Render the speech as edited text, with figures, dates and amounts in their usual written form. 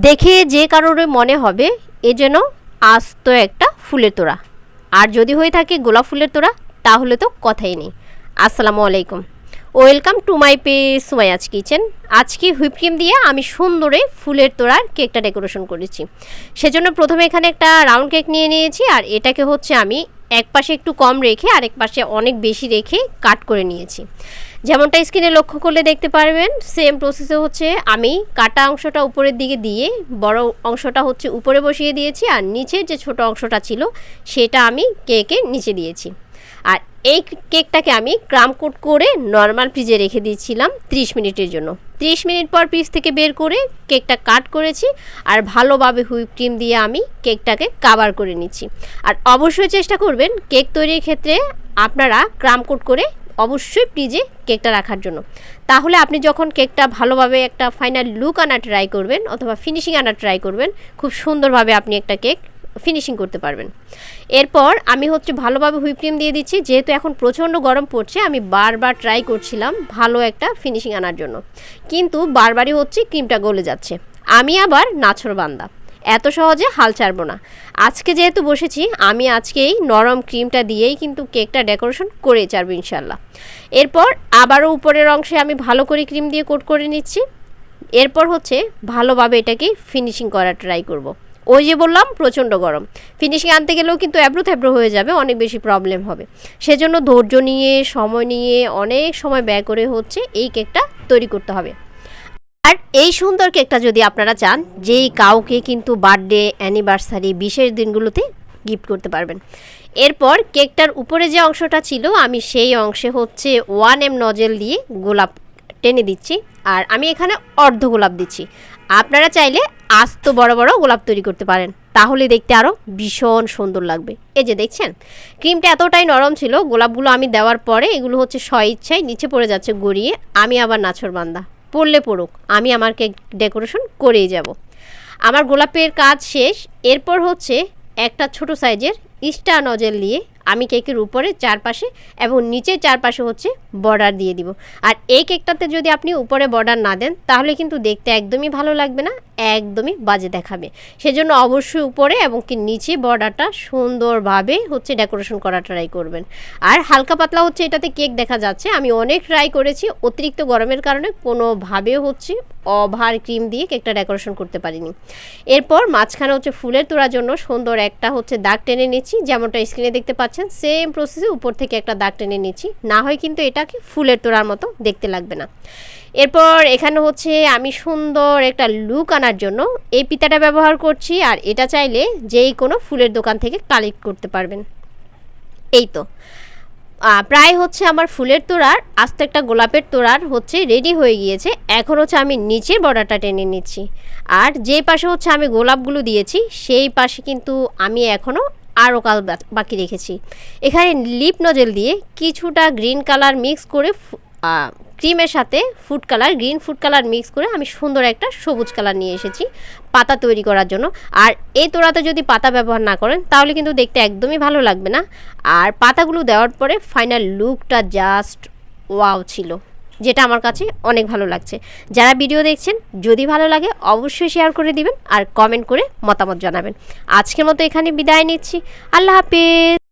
দেখে যে কারোর মনে হবে এ যেন আস্ত একটা ফুলের তোড়া, আর যদি হয়ে থাকে গোলাপ ফুলের তোড়া তাহলে তো কথাই নেই। আসসালামু আলাইকুম, welcome to my page Sumaiya's kitchen. আজকে হুইপ ক্রিম দিয়ে আমি সুন্দরে ফুলের তোড়ার কেকটা ডেকোরেশন করেছি। সেজন্য প্রথমে এখানে একটা রাউন্ড কেক নিয়ে নিয়েছি, আর এটাকে হচ্ছে আমি এক পাশে একটু কম রেখে আরেক পাশে অনেক বেশি রেখে কাট করে নিয়েছি। যেমনটা স্ক্রিনে লক্ষ্য করলে দেখতে পারবেন, সেম প্রসেসে হচ্ছে আমি কাটা অংশটা উপরের দিকে দিয়ে বড় অংশটা হচ্ছে উপরে বসিয়ে দিয়েছি, আর নিচের যে ছোট অংশটা ছিল সেটা আমি কেকের নিচে দিয়েছি। আর এই কেকটাকে আমি ক্রাম কোট করে নর্মাল ফ্রিজে রেখে দিয়েছিলাম 30 মিনিটের জন্য। 30 মিনিট পর ফ্রিজ থেকে বের করে কেকটা কাট করেছি, আর ভালোভাবে হুইপ ক্রিম দিয়ে আমি কেকটাকে কাভার করে নিচ্ছি। আর অবশ্যই চেষ্টা করবেন কেক তৈরির ক্ষেত্রে আপনারা ক্রাম কোট করে অবশ্যই ফ্রিজে কেকটা রাখার জন্য। তাহলে আপনি যখন কেকটা ভালোভাবে একটা ফাইনাল লুক আনার ট্রাই করবেন অথবা ফিনিশিং আনার ট্রাই করবেন, খুব সুন্দরভাবে আপনি একটা কেক ফিনিশিং করতে পারবেন। এরপর আমি হচ্ছে ভালোভাবে হুইপ ক্রিম দিয়ে দিচ্ছি। যেহেতু এখন প্রচণ্ড গরম পড়ছে, আমি বারবার ট্রাই করছিলাম ভালো একটা ফিনিশিং আনার জন্য, কিন্তু বারবারই হচ্ছে ক্রিমটা গলে যাচ্ছে। আমি আবার নাছোড়বান্দা, এত সহজে হাল ছাড়বো না। আজকে যেহেতু বসেছি, আমি আজকেই নরম ক্রিমটা দিয়েই কিন্তু কেকটা ডেকোরেশন করে ছাড়বো ইনশাল্লাহ। এরপর আবারও উপরের অংশে আমি ভালো করে ক্রিম দিয়ে কোট করে নিচ্ছি। এরপর হচ্ছে ভালোভাবে এটাকে ফিনিশিং করার ট্রাই করব। ওই যে বললাম প্রচণ্ড গরম, ফিনিশিং আনতে গেলেও কিন্তু অ্যাব্রো থ্যাব্রো হয়ে যাবে, অনেক বেশি প্রবলেম হবে। সেজন্য ধৈর্য নিয়ে সময় নিয়ে অনেক সময় ব্যয় করে হচ্ছে এই কেকটা তৈরি করতে হবে। আর এই সুন্দর কেকটা যদি আপনারা চান, যেই কাউকে কিন্তু বার্থডে, অ্যানিভার্সারি, বিশেষ দিনগুলোতে গিফট করতে পারবেন। এরপর কেকটার উপরে যে অংশটা ছিল আমি সেই অংশে হচ্ছে 1M নজেল দিয়ে গোলাপ টেনে দিচ্ছি, আর আমি এখানে অর্ধ গোলাপ দিচ্ছি। আপনারা চাইলে আস্ত বড় বড় গোলাপ তৈরি করতে পারেন, তাহলে দেখতে আরও ভীষণ সুন্দর লাগবে। এই যে দেখছেন ক্রিমটা এতটাই নরম ছিল, গোলাপগুলো আমি দেওয়ার পরে এগুলো হচ্ছে স্বইচ্ছায় নিচে পড়ে যাচ্ছে গড়িয়ে। আমি আবার নাছোড়বান্দা, পড়লে পড়ুক, আমি আমার কেক ডেকোরেশন করেই যাব। আমার গোলাপের কাজ শেষ। এরপর হচ্ছে একটা ছোট সাইজের স্টার নজেল দিয়ে আমি কেকের উপরে চারপাশে এবং নিচে চারপাশে হচ্ছে বর্ডার দিয়ে দিব। আর এই কেকটাতে যদি আপনি উপরে বর্ডার না দেন তাহলে কিন্তু দেখতে একদমই ভালো লাগবে না, একদমই বাজে দেখাবে। সেজন্য অবশ্যই উপরে এবং কি নিচে বর্ডারটা সুন্দরভাবে হচ্ছে ডেকোরেশন করা ট্রাই করবেন। আর হালকা পাতলা হচ্ছে এটাতে কেক দেখা যাচ্ছে। আমি অনেক ট্রাই করেছি, অতিরিক্ত গরমের কারণে কোনোভাবেও হচ্ছে ওভার ক্রিম দিয়ে কেকটা ডেকোরেশন করতে পারিনি। এরপর মাঝখানে হচ্ছে ফুলের তোড়ার জন্য সুন্দর একটা হচ্ছে দাগ টেনে নিচ্ছি, যেমনটা স্ক্রিনে দেখতে পাচ্ছেন। সেম প্রসেসে উপর থেকে একটা দাগ টেনে নিচ্ছি, না হয় কিন্তু এটাকে ফুলের তোড়ার মতো দেখতে লাগবে না। এরপর এখানে হচ্ছে আমি সুন্দর একটা লুক আনার জন্য এই পিতাটা ব্যবহার করছি, আর এটা চাইলে যেই কোনো ফুলের দোকান থেকে কালেক্ট করতে পারবেন। এই তো প্রায় হচ্ছে আমার ফুলের তোড়ার আস্ত একটা গোলাপের তোড়ার হচ্ছে রেডি হয়ে গিয়েছে। এখন হচ্ছে আমি নিচের বর্ডারটা টেনে নিচ্ছি, আর যে পাশে হচ্ছে আমি গোলাপগুলো দিয়েছি সেই পাশে কিন্তু আমি এখনও আরও কাল বাকি রেখেছি। এখানে লিপ নজেল দিয়ে কিছুটা গ্রিন কালার মিক্স করে ক্রিমের সাথে food colour, green food colour mix করে আমি সুন্দর একটা সবুজ কালার নিয়ে এসেছি পাতা তৈরি করার জন্য। আর এই তোড়াতে যদি পাতা ব্যবহার না করেন তাহলে কিন্তু দেখতে একদমই ভালো লাগবে না। আর পাতাগুলো দেওয়ার পরে ফাইনাল লুকটা জাস্ট ওয়াও ছিল, যেটা আমার কাছে অনেক ভালো লাগছে। যারা ভিডিও দেখছেন যদি ভালো লাগে অবশ্যই শেয়ার করে দিবেন আর কমেন্ট করে মতামত জানাবেন। আজকের মতো এখানে বিদায় নিচ্ছি, আল্লাহ হাফেজ।